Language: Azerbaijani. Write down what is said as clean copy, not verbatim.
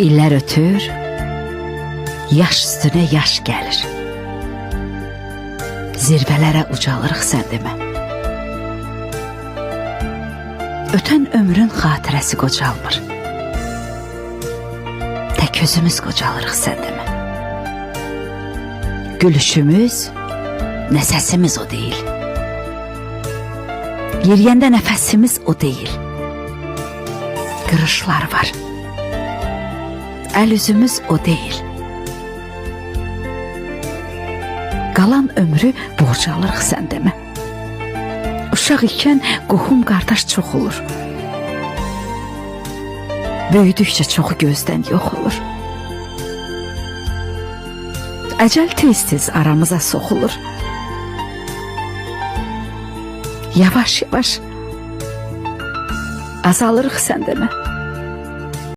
İllər ötür, yaş üstüne yaş gəlir. Zirvələrə ucalırıq sən demə. Ötən ömrün xatirəsi qocalmır. Tək özümüz qocalırıq sən demə. Gülüşümüz, nə səsimiz o deyil. Yeriyəndə nəfəsimiz o deyil. Qırışlar var. Əl üzümüz o deyil. Qalan ömrü borcalırıq sən demə. Uşaq ikən qohum qardaş çox olur. Böyüdükcə çoxu gözdən yox olur. Əcəl tez-tez aramıza soxulur. Yavaş-yavaş azalırıq sən demə.